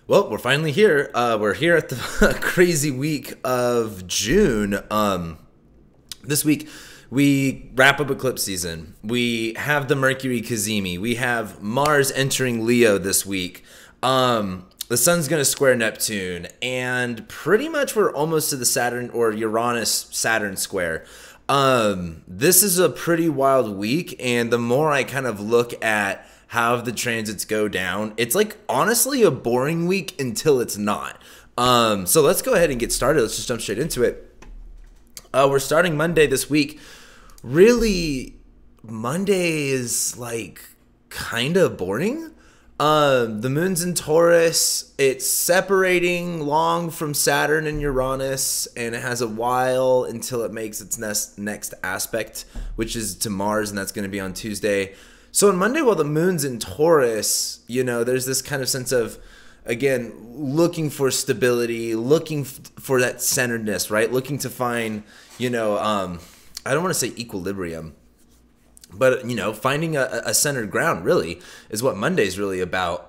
Well, we're finally here. We're here at the crazy week of June. This week, we wrap up eclipse season. We have the Mercury Cazimi. We have Mars entering Leo this week. The sun's going to square Neptune. And pretty much we're almost to the Saturn or Uranus-Saturn square. This is a pretty wild week. And the more I kind of look at how the transits go down, it's like honestly a boring week until it's not. So let's go ahead and get started. Let's just jump straight into it. We're starting Monday this week. Really, Monday is like kind of boring. The moon's in Taurus. It's separating long from Saturn and Uranus, and it has a while until it makes its next aspect, which is to Mars, and that's going to be on Tuesday. So on Monday, while the moon's in Taurus, there's this kind of sense of, again, looking for stability, looking for that centeredness, right? Looking to find, I don't want to say equilibrium, but, finding a centered ground really is what Monday's really about.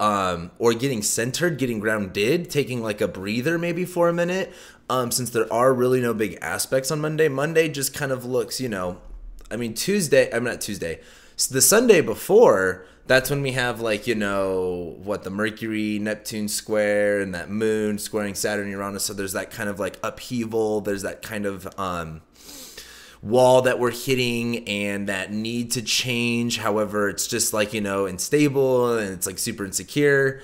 Or getting centered, getting grounded, taking like a breather maybe for a minute. Since there are really no big aspects on Monday. Monday just kind of looks, the Sunday before, that's when we have the Mercury, Neptune square and that moon squaring Saturn, Uranus. So there's that kind of like upheaval. There's that kind of wall that we're hitting and that need to change. However, it's just unstable and it's like super insecure.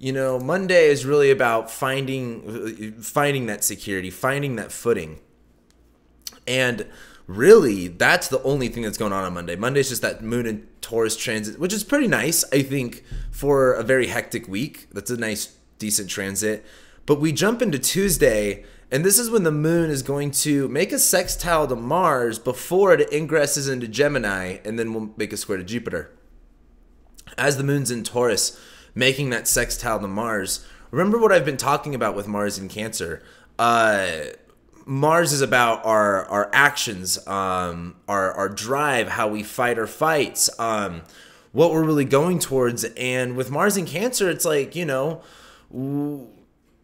Monday is really about finding that security, finding that footing. And really, that's the only thing that's going on Monday. Monday's just that moon and Taurus transit, which is pretty nice, I think, for a very hectic week. That's a nice, decent transit. But we jump into Tuesday, and this is when the moon is going to make a sextile to Mars before it ingresses into Gemini, and then we'll make a square to Jupiter. As the moon's in Taurus, making that sextile to Mars, remember what I've been talking about with Mars in Cancer. Mars is about our actions, our drive, how we fight our fights, what we're really going towards. And with Mars in Cancer, it's like,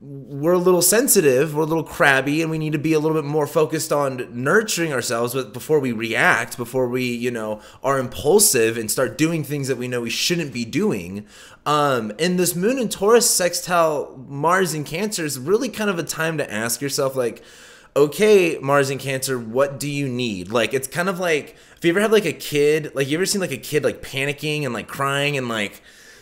we're a little sensitive, we're a little crabby, and we need to be a little bit more focused on nurturing ourselves before we react, before we, are impulsive and start doing things that we know we shouldn't be doing. And this moon in Taurus sextile Mars in Cancer is really kind of a time to ask yourself, okay, Mars in Cancer, what do you need? It's kind of like, if you ever have a kid, you ever seen a kid panicking and crying and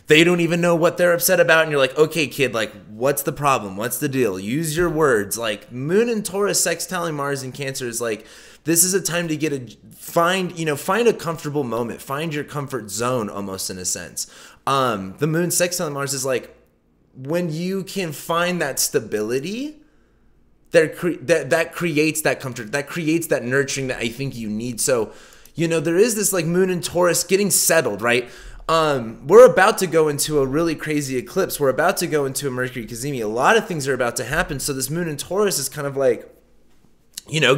they don't even know what they're upset about, and you're like, okay, kid, what's the problem? What's the deal? Use your words. Moon in Taurus sextiling Mars in Cancer is this is a time to find a comfortable moment, find your comfort zone almost in a sense. The moon sextiling Mars is when you can find that stability, that creates that comfort, that creates that nurturing that I think you need. So, there is this moon in Taurus getting settled, right? We're about to go into a really crazy eclipse. We're about to go into a Mercury Cazimi. A lot of things are about to happen. So this moon in Taurus is kind of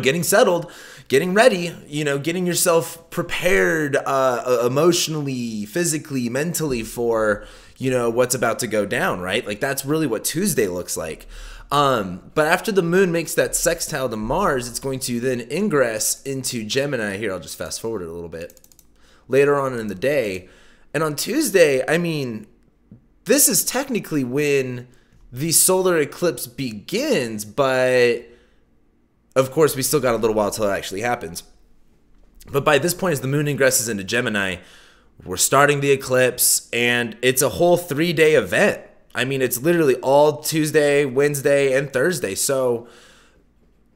getting settled, getting ready, getting yourself prepared emotionally, physically, mentally for, what's about to go down, right? That's really what Tuesday looks like. But after the moon makes that sextile to Mars, it's going to then ingress into Gemini. Here, I'll just fast forward it a little bit. Later on in the day. And on Tuesday, this is technically when the solar eclipse begins, but of course, we still got a little while till it actually happens. But by this point, as the moon ingresses into Gemini, we're starting the eclipse, and it's a whole 3-day event. It's literally all Tuesday, Wednesday, and Thursday. So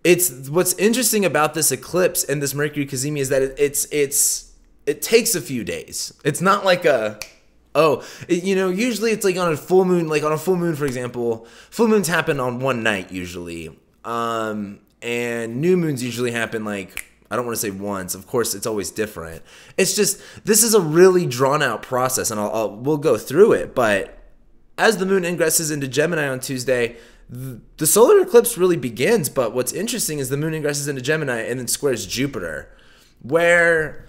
it's what's interesting about this eclipse and this Mercury Cazimi is that it takes a few days. It's not usually it's on a full moon, on a full moon, for example, full moons happen on one night usually. And new moons usually happen I don't want to say once. Of course, it's always different. It's just, this is a really drawn out process, and we'll go through it. But as the moon ingresses into Gemini on Tuesday, the solar eclipse really begins. But what's interesting is the moon ingresses into Gemini and then squares Jupiter, where,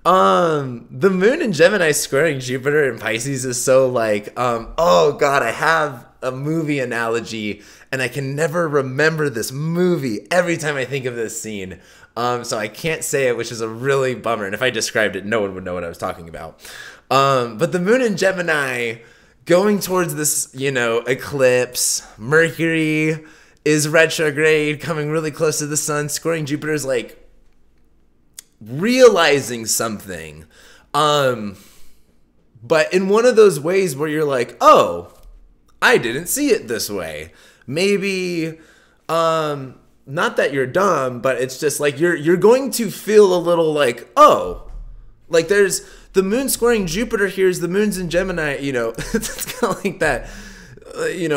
The moon in Gemini squaring Jupiter in Pisces is so like, oh God, I have a movie analogy and I can never remember this movie every time I think of this scene. So I can't say it, which is a really bummer. And if I described it, no one would know what I was talking about. But the moon in Gemini going towards this, eclipse, Mercury is retrograde, coming really close to the sun, squaring Jupiter is like, realizing something, but in one of those ways where you're like, oh, I didn't see it this way. Maybe not that you're dumb, but it's just like you're going to feel a little like, oh, like there's the moon squaring Jupiter here is the moon's in Gemini, it's kind of like that,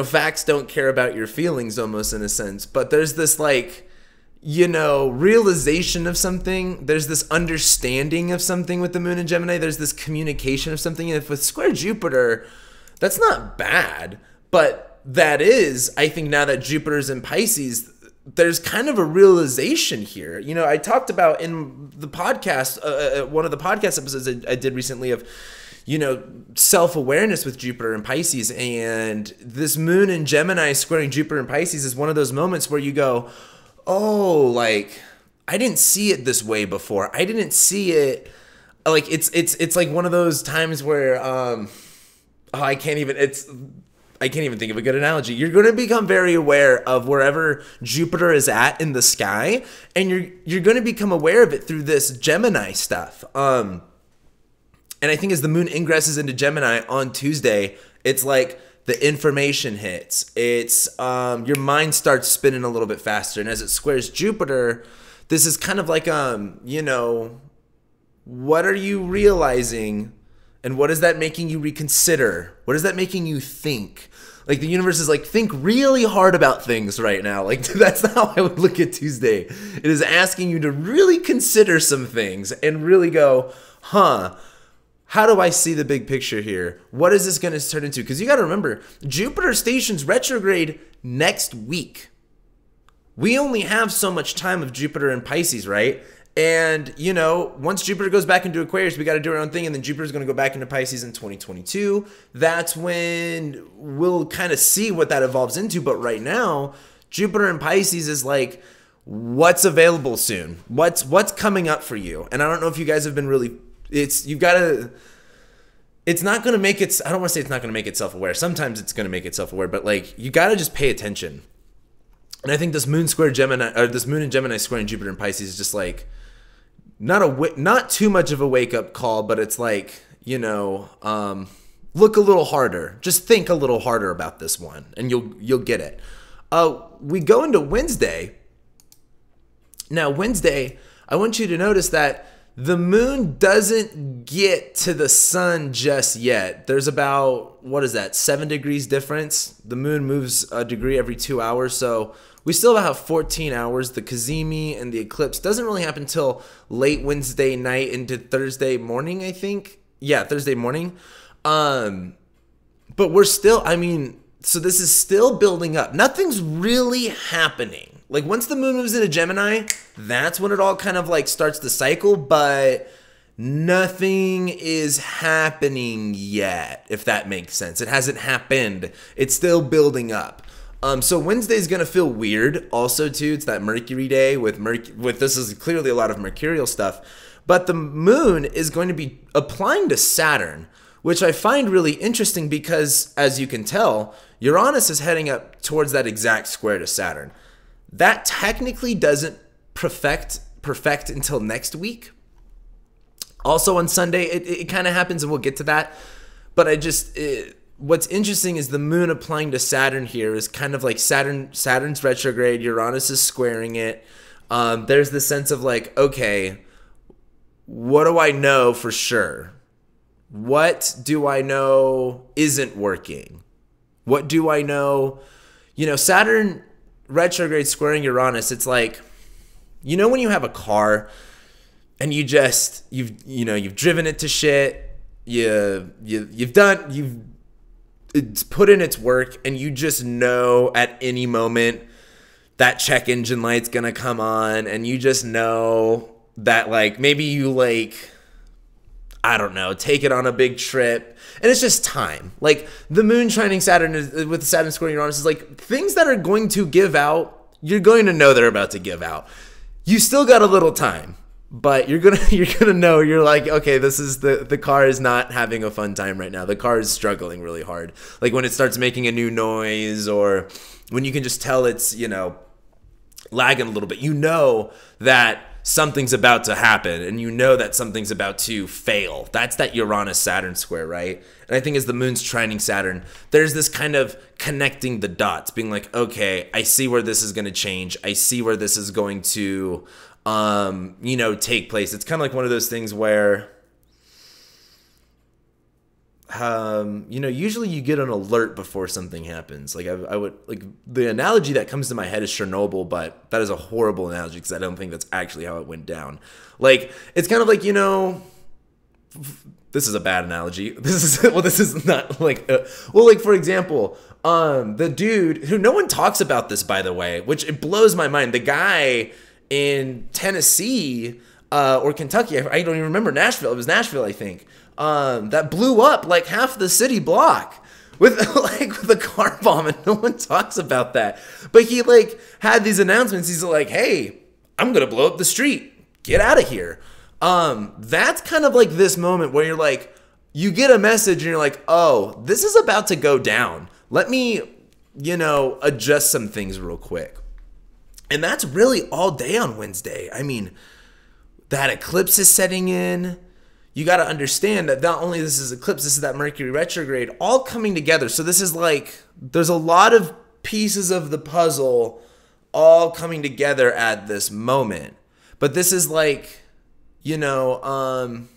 facts don't care about your feelings almost in a sense, but there's this like, realization of something. There's this understanding of something with the moon in Gemini. There's this communication of something. And if with square Jupiter, that's not bad. But that is, I think now that Jupiter's in Pisces, there's kind of a realization here. I talked about in the podcast, one of the podcast episodes I did recently of, self-awareness with Jupiter and Pisces. And this moon in Gemini squaring Jupiter and Pisces is one of those moments where you go, oh, like I didn't see it this way before. I didn't see it like it's like one of those times where I can't even think of a good analogy. You're going to become very aware of wherever Jupiter is at in the sky, and you're going to become aware of it through this Gemini stuff. And I think as the moon ingresses into Gemini on Tuesday, it's like the information hits. It's your mind starts spinning a little bit faster, and as it squares Jupiter, this is kind of like what are you realizing, and what is that making you reconsider? What is that making you think? Like the universe is like, think really hard about things right now. Like that's how I would look at Tuesday. It is asking you to really consider some things and really go, how do I see the big picture here? What is this going to turn into? Because you got to remember, Jupiter stations retrograde next week. We only have so much time of Jupiter in Pisces, right? And, once Jupiter goes back into Aquarius, we got to do our own thing. And then Jupiter's going to go back into Pisces in 2022. That's when we'll kind of see what that evolves into. But right now, Jupiter in Pisces is like, what's available soon? What's coming up for you? And I don't know if you guys have been really... it's not going to make it, I don't want to say it's not going to make it self-aware. Sometimes it's going to make it self-aware, but like, you got to just pay attention. And I think this moon in Gemini squaring Jupiter in Pisces is just like, not too much of a wake-up call, but it's like, look a little harder. Just think a little harder about this one, and you'll get it. We go into Wednesday. Now, Wednesday, I want you to notice that the moon doesn't get to the sun just yet. There's about, 7 degrees difference. The moon moves a degree every 2 hours, so we still have 14 hours. The Cazimi and the eclipse doesn't really happen until late Wednesday night into Thursday morning, I think. Yeah, Thursday morning. But we're still, so this is still building up. Nothing's really happening. Like once the moon moves into Gemini, that's when it all kind of like starts the cycle, but nothing is happening yet, if that makes sense. It hasn't happened. It's still building up. So Wednesday's gonna feel weird also too. It's that Mercury day with this is clearly a lot of mercurial stuff, but the moon is going to be applying to Saturn, which I find really interesting because as you can tell, Uranus is heading up towards that exact square to Saturn. That technically doesn't perfect until next week. Also on Sunday, it kind of happens, and we'll get to that. But what's interesting is the moon applying to Saturn here is kind of like Saturn's retrograde, Uranus is squaring it. There's the sense of like, okay, what do I know for sure? What do I know isn't working? What do I know? Saturn retrograde squaring Uranus, it's like, when you have a car and you've driven it to shit, it's put in its work, and you just know at any moment that check engine light's gonna come on, and you just know that like maybe you like I don't know, take it on a big trip. And it's just time. Like the moon trining Saturn with Saturn squaring Uranus is like things that are going to give out. You're going to know they're about to give out. You still got a little time, but you're gonna know. You're like, okay, this is the car is not having a fun time right now. The car is struggling really hard. Like when it starts making a new noise, or when you can just tell it's, you know, lagging a little bit. You know that something's about to happen, and you know that something's about to fail. That's that Uranus-Saturn square, right? And I think as the moon's trining Saturn, there's this kind of connecting the dots, being like, okay, I see where this is going to change. I see where this is going to, you know, take place. It's kind of like one of those things where, you know, usually you get an alert before something happens. Like I would, like the analogy that comes to my head is Chernobyl, but that is a horrible analogy because I don't think that's actually how it went down. Like it's kind of like, you know, this is a bad analogy. This is not like, well, like for example, the dude who no one talks about this, by the way, which it blows my mind. The guy in Tennessee or Kentucky, I don't even remember, Nashville. It was Nashville, I think. That blew up like half the city block with a car bomb, and no one talks about that. But he like had these announcements. He's like, "Hey, I'm gonna blow up the street. Get out of here." That's kind of like this moment where you're like, you get a message and you're like, "Oh, this is about to go down. Let me, you know, adjust some things real quick." And that's really all day on Wednesday. I mean, that eclipse is setting in. You got to understand that not only this is eclipse, this is that Mercury retrograde all coming together. So this is like, there's a lot of pieces of the puzzle all coming together at this moment. But this is like, you know,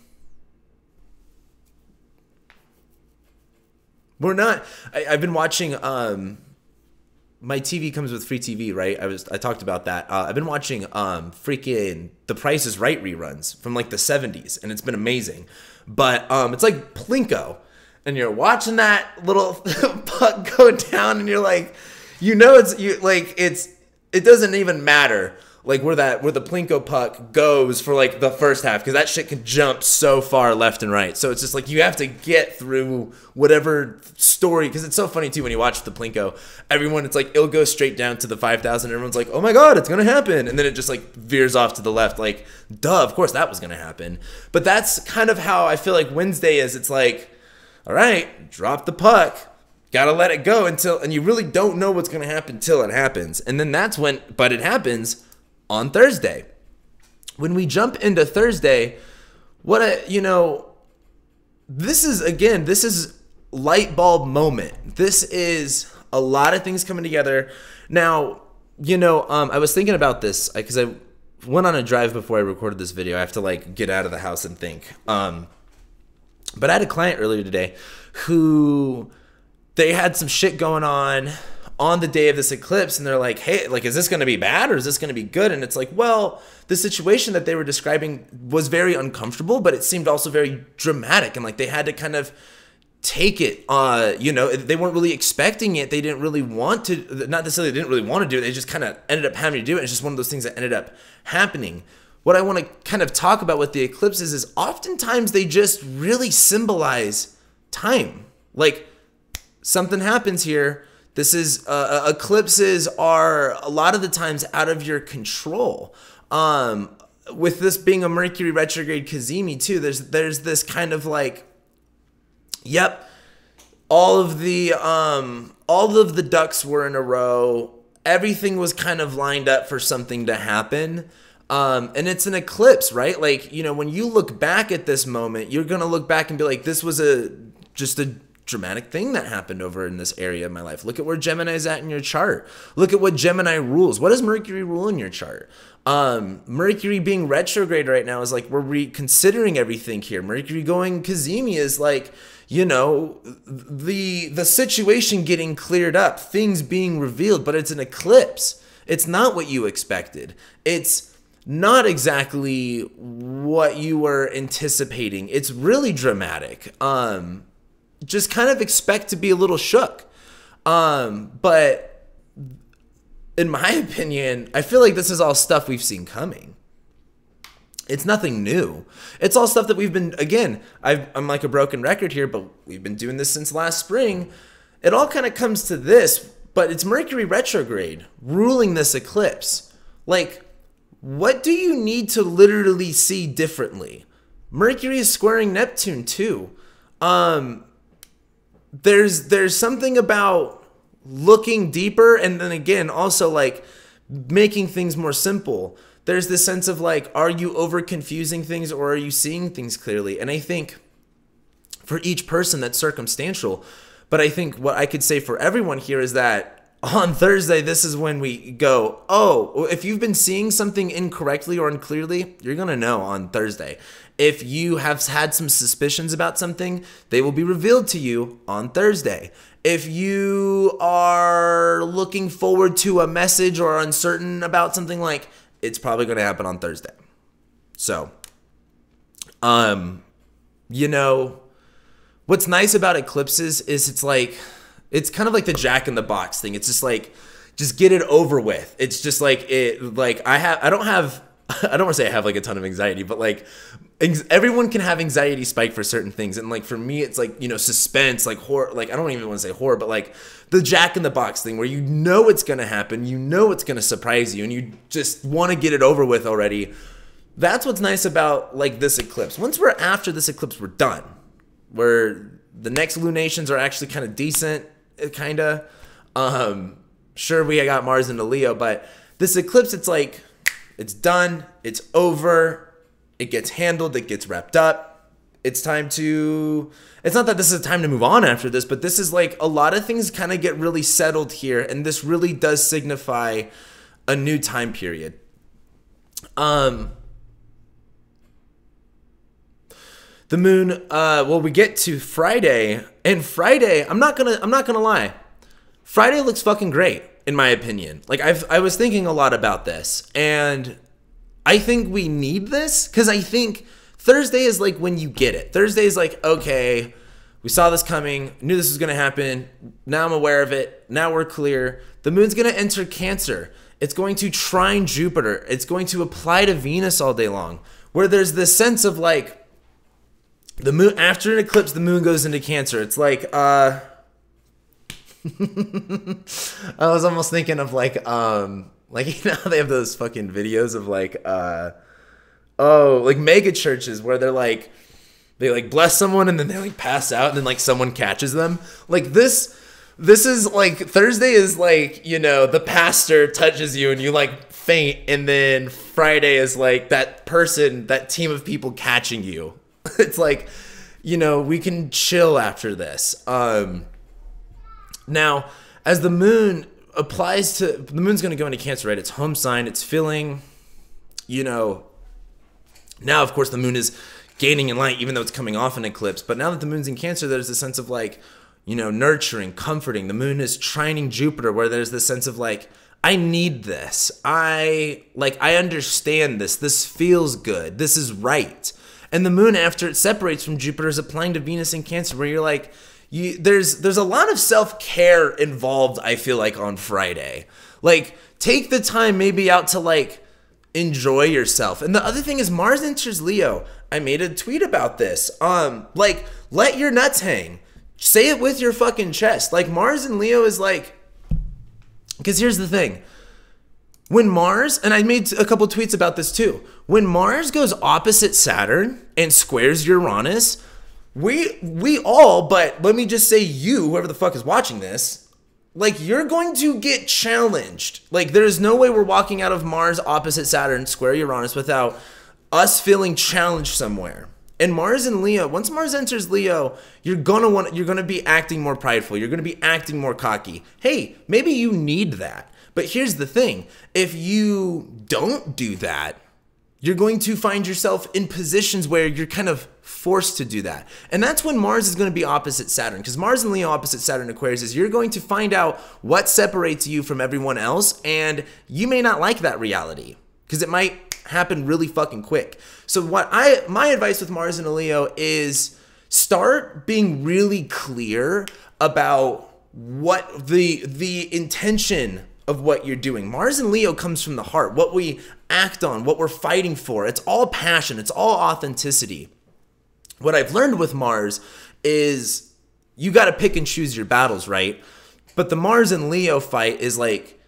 we're not, I've been watching, my TV comes with free TV, right? I talked about that. I've been watching freaking The Price is Right reruns from like the 70s, and it's been amazing. But it's like Plinko, and you're watching that little puck go down, and you're like, you know, it doesn't even matter like where the Plinko puck goes for like the first half, because that shit can jump so far left and right. So it's just like you have to get through whatever story, because it's so funny too when you watch the Plinko. Everyone, it's like it'll go straight down to the 5,000. Everyone's like, oh my god, it's gonna happen, and then it just like veers off to the left. Like, duh, of course that was gonna happen. But that's kind of how I feel like Wednesday is. It's like, all right, drop the puck. Gotta let it go and you really don't know what's gonna happen till it happens. And then that's when, but it happens on Thursday. When we jump into Thursday, this is light bulb moment. This is a lot of things coming together. Now, I was thinking about this because I went on a drive before I recorded this video. I have to like get out of the house and think. But I had a client earlier today who they had some shit going on the day of this eclipse, and they're like, hey, like, is this going to be bad or is this going to be good? And it's like, well, the situation that they were describing was very uncomfortable, but it seemed also very dramatic, and like they had to kind of take it. They weren't really expecting it. They didn't really want to, not necessarily they didn't really want to do it. They just kind of ended up having to do it. It's just one of those things that ended up happening. What I want to kind of talk about with the eclipses is oftentimes they just really symbolize time. Like something happens here. This is eclipses are a lot of the times out of your control. With this being a Mercury retrograde Cazimi too, there's this kind of like, yep, all of the ducks were in a row. Everything was kind of lined up for something to happen. And it's an eclipse, right? Like, when you look back at this moment, you're gonna look back and be like, this was just a dramatic thing that happened over in this area of my life. Look at where Gemini's at in your chart. Look at what Gemini rules. What does Mercury rule in your chart? Mercury being retrograde right now is like we're reconsidering everything here. Mercury going Cazimi is like, the situation getting cleared up, things being revealed, but it's an eclipse. It's not what you expected. It's not exactly what you were anticipating. It's really dramatic. Just kind of expect to be a little shook. But in my opinion, I feel like this is all stuff we've seen coming. It's nothing new. It's all stuff that we've been, again, I'm like a broken record here, but we've been doing this since last spring. It all kind of comes to this, but it's Mercury retrograde ruling this eclipse. Like, what do you need to literally see differently? Mercury is squaring Neptune too. There's something about looking deeper, and then again, also like making things more simple. There's this sense of like, are you over confusing things or are you seeing things clearly? And I think for each person that's circumstantial. But I think what I could say for everyone here is that on Thursday, this is when we go, oh, if you've been seeing something incorrectly or unclearly, you're going to know on Thursday. If you have had some suspicions about something, they will be revealed to you on Thursday. If you are looking forward to a message or uncertain about something, like, it's probably going to happen on Thursday. So, you know, what's nice about eclipses is it's kind of like the Jack in the Box thing. It's just like, just get it over with. It's just like I don't want to say I have like a ton of anxiety, but like everyone can have anxiety spike for certain things. And like for me, it's like, you know, suspense, like horror, like I don't even want to say horror, but like the Jack in the Box thing where you know it's going to happen, you know it's going to surprise you, and you just want to get it over with already. That's what's nice about like this eclipse. Once we're after this eclipse, we're done. Where the next lunations are actually kind of decent, kind of. Sure, we got Mars into Leo, but this eclipse, it's like, it's done, it's over, it gets handled, it gets wrapped up. It's time to, it's not that this is a time to move on after this, but this is like a lot of things kind of get really settled here, and this really does signify a new time period. The moon, well, we get to Friday, and Friday, I'm not gonna lie, Friday looks fucking great, in my opinion. Like, I was thinking a lot about this, and I think we need this, because I think Thursday is like when you get it. Thursday is like, okay, we saw this coming, knew this was gonna happen, now I'm aware of it, now we're clear. The moon's gonna enter Cancer. It's going to trine Jupiter. It's going to apply to Venus all day long, where there's this sense of like, the moon, after an eclipse, the moon goes into Cancer. It's like, I was almost thinking of like, you know how they have those fucking videos of like, like mega churches where they're like, they like bless someone and then they like pass out and then like someone catches them. Like this is like, Thursday is like, you know, the pastor touches you and you like faint, and then Friday is like that person, that team of people catching you. It's like, you know, we can chill after this. Now, as the moon applies to, the moon's going to go into Cancer, right? It's home sign. It's feeling, you know, now, of course, the moon is gaining in light, even though it's coming off an eclipse. But now that the moon's in Cancer, there's a sense of like, you know, nurturing, comforting. The moon is trining Jupiter, where there's this sense of like, I need this. I understand this. This feels good. This is right. And the moon, after it separates from Jupiter, is applying to Venus in Cancer, where you're like, there's a lot of self-care involved, I feel like, on Friday. Like, take the time maybe out to, like, enjoy yourself. And the other thing is Mars enters Leo. I made a tweet about this. Like, let your nuts hang. Say it with your fucking chest. Like, Mars in Leo is like, because here's the thing. When Mars, and I made a couple tweets about this too, when Mars goes opposite Saturn and squares Uranus, we all, but let me just say you, whoever the fuck is watching this, like, you're going to get challenged. Like, there's no way we're walking out of Mars opposite Saturn, square Uranus, without us feeling challenged somewhere. And Mars in Leo, once Mars enters Leo, you're gonna be acting more prideful. You're gonna be acting more cocky. Hey, maybe you need that. But here's the thing, if you don't do that, you're going to find yourself in positions where you're kind of forced to do that. And that's when Mars is going to be opposite Saturn, because Mars in Leo opposite Saturn Aquarius is you're going to find out what separates you from everyone else, and you may not like that reality, because it might happen really fucking quick. So my advice with Mars in Leo is start being really clear about what the intention of what you're doing. Mars and Leo comes from the heart, what we act on, what we're fighting for. It's all passion. It's all authenticity. What I've learned with Mars is you got to pick and choose your battles, right? But the Mars and Leo fight is like,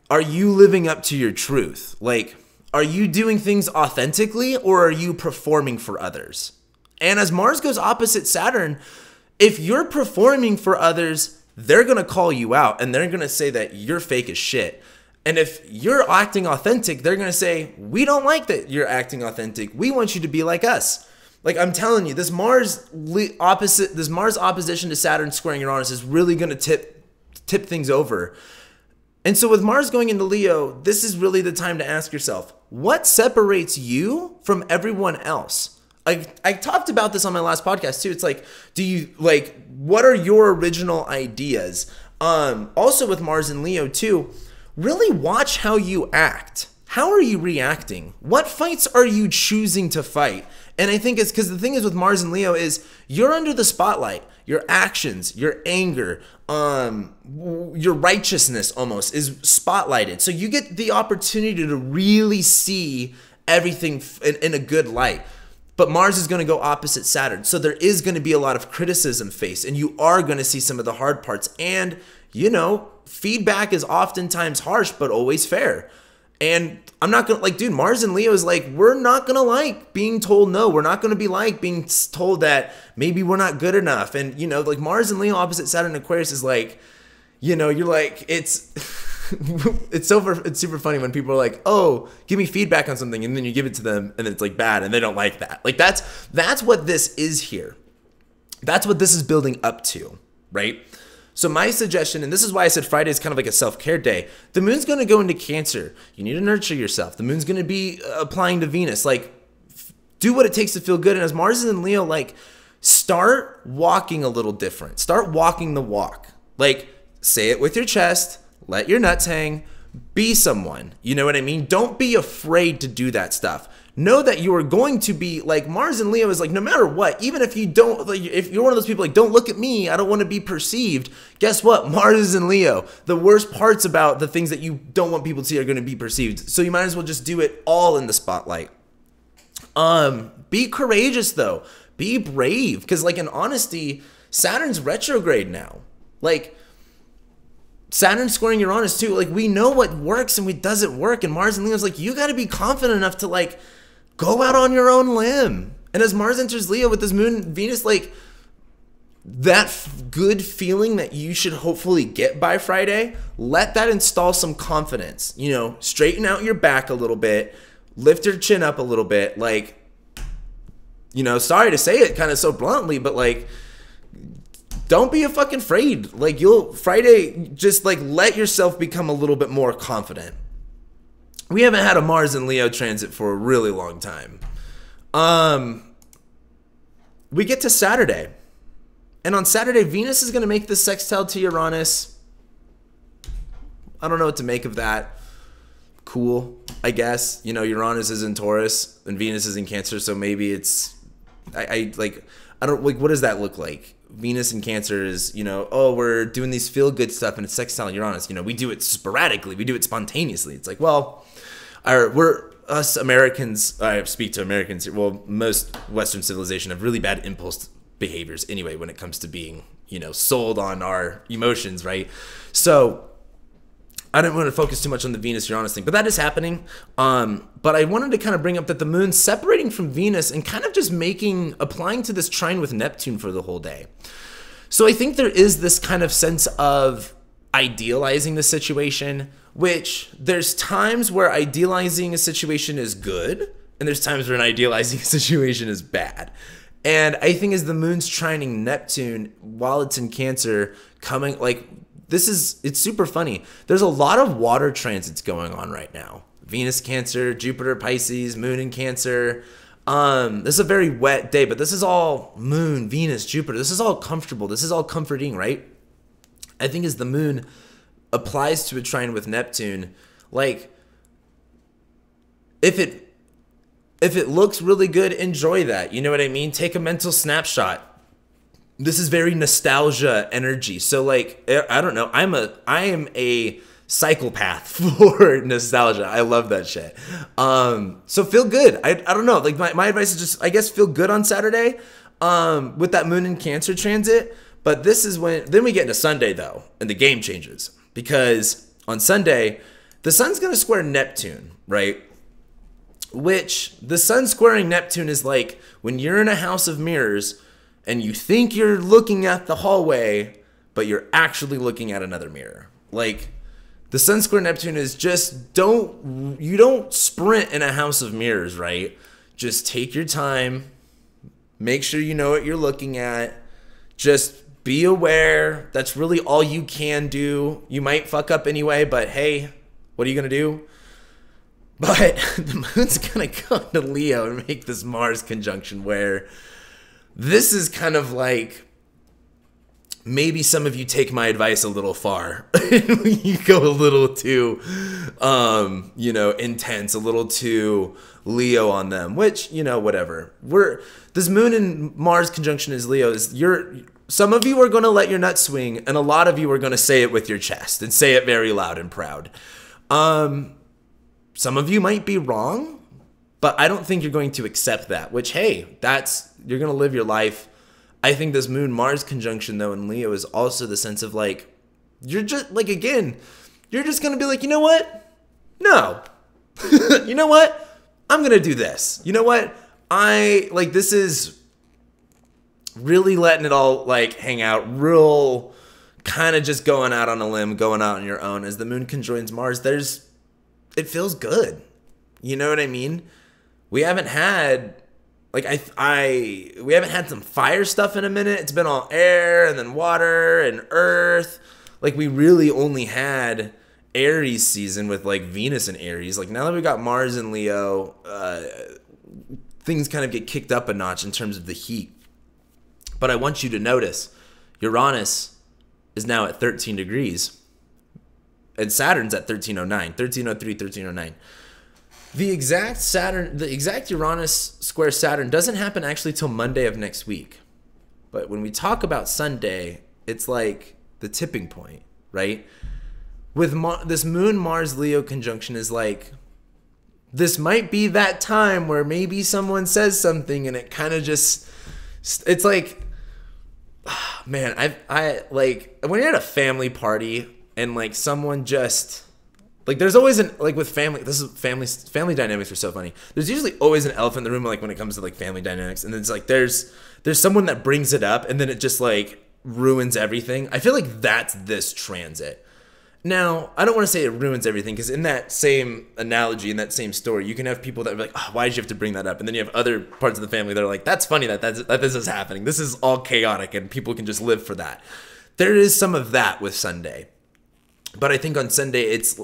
are you living up to your truth? Like, are you doing things authentically, or are you performing for others? And as Mars goes opposite Saturn, if you're performing for others, they're going to call you out and they're going to say that you're fake as shit. And if you're acting authentic, they're going to say, we don't like that you're acting authentic. We want you to be like us. Like, I'm telling you, this Mars opposition to Saturn squaring Uranus is really going to tip things over. And so with Mars going into Leo, this is really the time to ask yourself, what separates you from everyone else? I talked about this on my last podcast too. It's like, what are your original ideas? Also with Mars and Leo too, really watch how you act. How are you reacting? What fights are you choosing to fight? And I think it's because the thing is with Mars and Leo is you're under the spotlight. Your actions, your anger, your righteousness almost is spotlighted. So you get the opportunity to really see everything in a good light. But Mars is going to go opposite Saturn. So there is going to be a lot of criticism faced, and you are going to see some of the hard parts. And, feedback is oftentimes harsh, but always fair. And I'm not going to, dude, Mars and Leo is like, we're not going to like being told no. We're not going to be like being told that maybe we're not good enough. And, Mars and Leo opposite Saturn and Aquarius is like, you're like, it's super funny when people are like, oh, give me feedback on something. And then you give it to them and it's like bad and they don't like that. Like that's what this is here. That's what this is building up to, right? So my suggestion, and this is why I said Friday is kind of like a self-care day. The moon's going to go into Cancer. You need to nurture yourself. The moon's going to be applying to Venus. Like, do what it takes to feel good. And as Mars is in Leo, like, start walking a little different. Start walking the walk. Like, say it with your chest. Let your nuts hang. Be someone. You know what I mean? Don't be afraid to do that stuff. Know that you are going to be like Mars and Leo is like, no matter what, even if you don't, like, if you're one of those people like, don't look at me, I don't want to be perceived. Guess what? Mars is in Leo. The worst parts about the things that you don't want people to see are going to be perceived. So you might as well just do it all in the spotlight. Be courageous though. Be brave. Because like in honesty, Saturn's retrograde now. Like, Saturn squaring Uranus too. Like, we know what works and what doesn't work. And Mars and Leo's like, you got to be confident enough to like go out on your own limb. And as Mars enters Leo with this moon, Venus, like that good feeling that you should hopefully get by Friday, let that install some confidence. Straighten out your back a little bit, lift your chin up a little bit. Like, sorry to say it kind of so bluntly, but like, don't be a fucking afraid. Like, Friday, just like let yourself become a little bit more confident. We haven't had a Mars and Leo transit for a really long time. We get to Saturday. And on Saturday, Venus is going to make this sextile to Uranus. I don't know what to make of that. Cool, I guess. Uranus is in Taurus and Venus is in Cancer, so maybe it's what does that look like? Venus in Cancer is, we're doing these feel-good stuff and it's sextile in Uranus. We do it sporadically. We do it spontaneously. It's like, well, us Americans, I speak to Americans here, well, most Western civilization have really bad impulse behaviors anyway when it comes to being, sold on our emotions, right? So I didn't want to focus too much on the Venus-Uranus thing, but that is happening. But I wanted to kind of bring up that the moon's separating from Venus and kind of just applying to this trine with Neptune for the whole day. So I think there is this kind of sense of idealizing the situation, which there's times where idealizing a situation is good, and there's times where idealizing a situation is bad. And I think as the moon's trining Neptune, while it's in Cancer, it's super funny. There's a lot of water transits going on right now. Venus, Cancer, Jupiter, Pisces, Moon in Cancer. This is a very wet day, but this is all Moon, Venus, Jupiter. This is all comfortable. This is all comforting, right? I think as the moon applies to a trine with Neptune, like, if it looks really good, enjoy that. You know what I mean? Take a mental snapshot. This is very nostalgia energy. So like, I don't know. I am a psychopath for nostalgia. I love that shit. So feel good. I don't know. Like my advice is just, I guess, feel good on Saturday with that moon in Cancer transit. But this is when, then we get into Sunday though, and the game changes. Because on Sunday, the sun's going to square Neptune, right? Which the sun squaring Neptune is like when you're in a house of mirrors and you think you're looking at the hallway, but you're actually looking at another mirror. Like the sun square Neptune is just you don't sprint in a house of mirrors, right? Just take your time, make sure you know what you're looking at, just be aware. That's really all you can do. You might fuck up anyway, but hey, what are you going to do? But the moon's going to come to Leo and make this Mars conjunction where this is kind of like, maybe some of you take my advice a little far. You go a little too, intense, a little too Leo on them, which, whatever. This moon and Mars conjunction is Leo. Some of you are going to let your nuts swing, and a lot of you are going to say it with your chest and say it very loud and proud. Some of you might be wrong, but I don't think you're going to accept that, which, hey, you're going to live your life. I think this moon-Mars conjunction, though, in Leo is also the sense of, like, you're just, like, again, you're just going to be like, you know what? No. You know what? I'm going to do this. You know what? This is really letting it all, like, hang out, real kind of just going out on a limb, going out on your own. As the moon conjoins Mars, it feels good. You know what I mean? We haven't had... we haven't had some fire stuff in a minute. It's been all air and then water and earth. Like, we really only had Aries season with, like, Venus and Aries. Like, now that we got Mars and Leo, things kind of get kicked up a notch in terms of the heat. But I want you to notice, Uranus is now at 13 degrees. And Saturn's at 1309, 1303, 1309. The exact Uranus square Saturn doesn't happen actually till Monday of next week. But when we talk about Sunday, it's like the tipping point, right? With this Moon Mars Leo conjunction is like, this might be that time where maybe someone says something and it kind of just, it's like, man, I like when you're at a family party and like someone just, like, there's always with family, family dynamics are so funny. There's usually always an elephant in the room, like, when it comes to, like, family dynamics. And it's like, there's someone that brings it up and then it just, like, ruins everything. I feel like that's this transit. Now, I don't want to say it ruins everything, because in that same analogy, in that same story, you can have people that are like, oh, why did you have to bring that up? And then you have other parts of the family that are like, that's funny that this is happening. This is all chaotic and people can just live for that. There is some of that with Sunday. But I think on Sunday, it's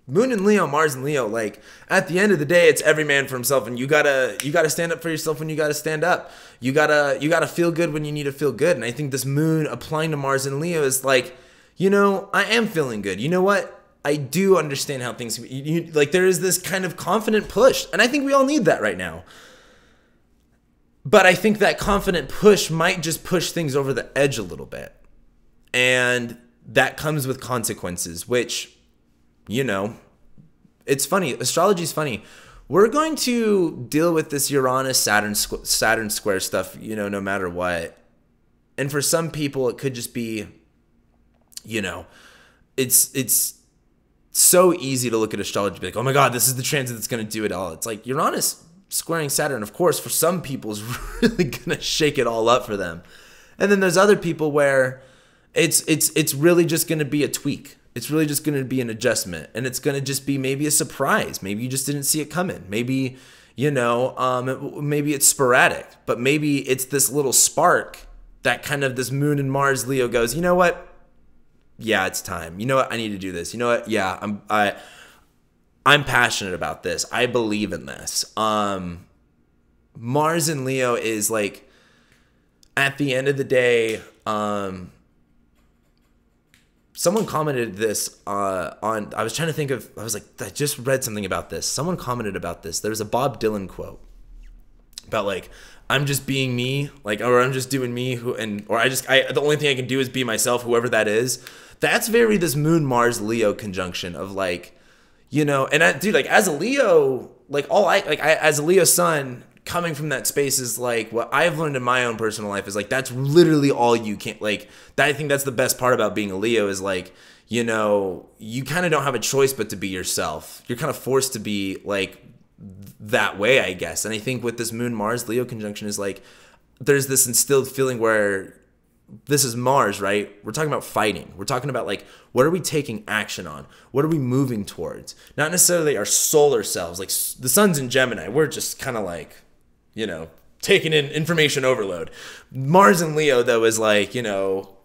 Moon and Leo, Mars and Leo. Like, at the end of the day, it's every man for himself, and you gotta stand up for yourself when you gotta stand up. You gotta feel good when you need to feel good. And I think this Moon applying to Mars and Leo is like, I am feeling good. You know what? I do understand how things, like, there is this kind of confident push, and I think we all need that right now. But I think that confident push might just push things over the edge a little bit, and that comes with consequences, which, it's funny. Astrology is funny. We're going to deal with this Uranus Saturn square stuff, no matter what. And for some people, it could just be, it's so easy to look at astrology and be like, oh my God, this is the transit that's going to do it all. It's like Uranus squaring Saturn, of course, for some people is really going to shake it all up for them. And then there's other people where it's really just going to be a tweak. It's really just going to be an adjustment, and it's going to just be maybe a surprise. Maybe you just didn't see it coming. Maybe, maybe it's sporadic, but maybe it's this little spark that kind of this Moon and Mars Leo goes, you know what? Yeah, it's time. You know what? I need to do this. You know what? Yeah, I'm passionate about this. I believe in this. Mars and Leo is like, at the end of the day, someone commented this on, I was trying to think of, I was like, I just read something about this. Someone commented about this. There was a Bob Dylan quote. about like, I'm just being me, like, or I'm just doing me, the only thing I can do is be myself, whoever that is. That's very this Moon Mars Leo conjunction of like, you know, and dude, like as a Leo, like as a Leo sun, coming from that space is like what I've learned in my own personal life is like that's literally all you can like. That I think that's the best part about being a Leo is like, you know, you kind of don't have a choice but to be yourself. You're kind of forced to be like that way, I guess. And I think with this Moon Mars Leo conjunction is like there's this instilled feeling where this is Mars, right? We're talking about fighting. We're talking about like what are we taking action on? What are we moving towards? Not necessarily our solar selves. Like the sun's in Gemini. We're just kind of like, you know, taking in information overload. Mars and Leo though is like, you know,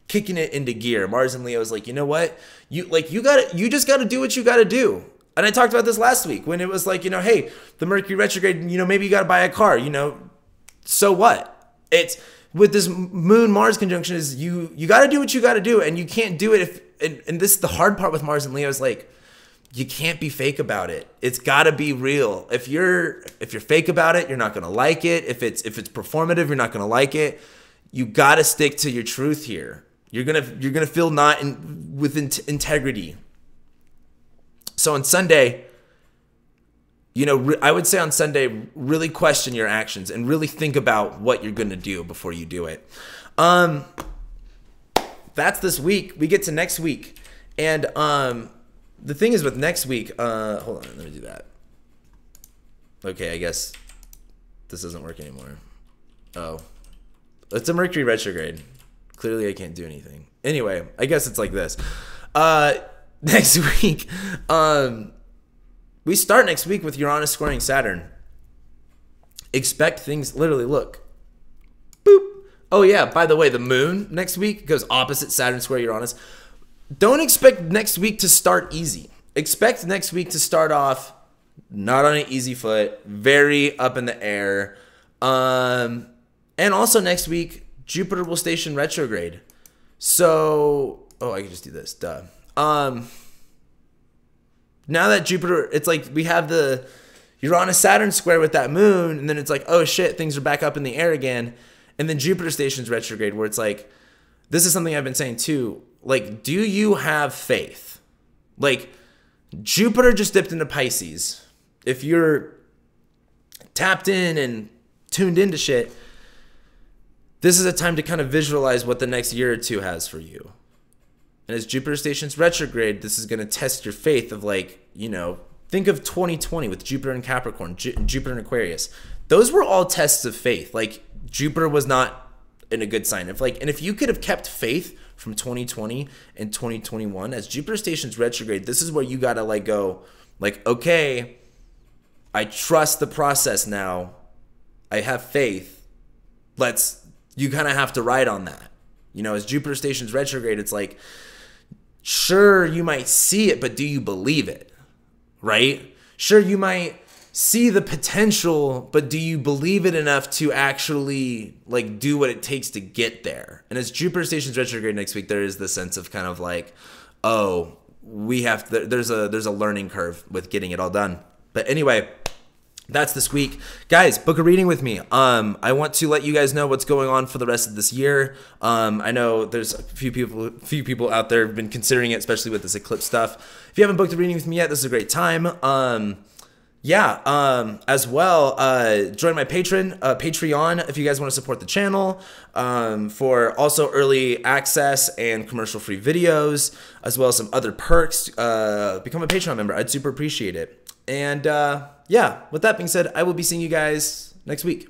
kicking it into gear. Mars and Leo is like, you know what? You just gotta do what you gotta do. And I talked about this last week when it was like, you know, hey, the Mercury retrograde, you know, maybe you gotta buy a car, you know, so what? It's with this Moon Mars conjunction is you gotta do what you gotta do, and you can't do it if and this the hard part with Mars and Leo is like you can't be fake about it. It's gotta be real. If you're fake about it, you're not gonna like it. If it's performative, you're not gonna like it. You gotta stick to your truth here. You're gonna feel not with integrity. So on Sunday, you know, I would say on Sunday, really question your actions and really think about what you're gonna do before you do it. That's this week. We get to next week, and the thing is with next week. Hold on, let me do that. Okay, I guess this doesn't work anymore. Oh, it's a Mercury retrograde. Clearly, I can't do anything. Anyway, I guess it's like this. Next week, we start next week with Uranus squaring Saturn. Expect things, literally, look. Boop. Oh, yeah, by the way, the moon next week goes opposite Saturn square Uranus. Don't expect next week to start easy. Expect next week to start off not on an easy foot, very up in the air. And also next week, Jupiter will station retrograde. So, oh, I can just do this, duh. Now that Jupiter, it's like we have the Uranus-Saturn square with that moon, and then it's like, oh shit, things are back up in the air again. And then Jupiter stations retrograde, where it's like, this is something I've been saying too. Like, do you have faith? Like, Jupiter just dipped into Pisces. If you're tapped in and tuned into shit, this is a time to kind of visualize what the next year or two has for you. And as Jupiter stations retrograde, this is going to test your faith of like, you know, think of 2020 with Jupiter in Capricorn, Jupiter in Aquarius. Those were all tests of faith. Like Jupiter was not in a good sign. If you could have kept faith from 2020 and 2021, as Jupiter stations retrograde, this is where you got to like go like, okay, I trust the process now. I have faith. You kind of have to ride on that. You know, as Jupiter stations retrograde, it's like, sure, you might see it, but do you believe it? Right? Sure, you might see the potential, but do you believe it enough to actually like do what it takes to get there? And as Jupiter stations retrograde next week, there is the sense of kind of like, oh, there's a learning curve with getting it all done. But anyway, that's this week. Guys, book a reading with me. I want to let you guys know what's going on for the rest of this year. I know there's a few people out there have been considering it, especially with this eclipse stuff. If you haven't booked a reading with me yet, this is a great time. As well, join my Patreon if you guys want to support the channel, for also early access and commercial free videos, as well as some other perks. Become a Patreon member. I'd super appreciate it. And yeah, with that being said, I will be seeing you guys next week.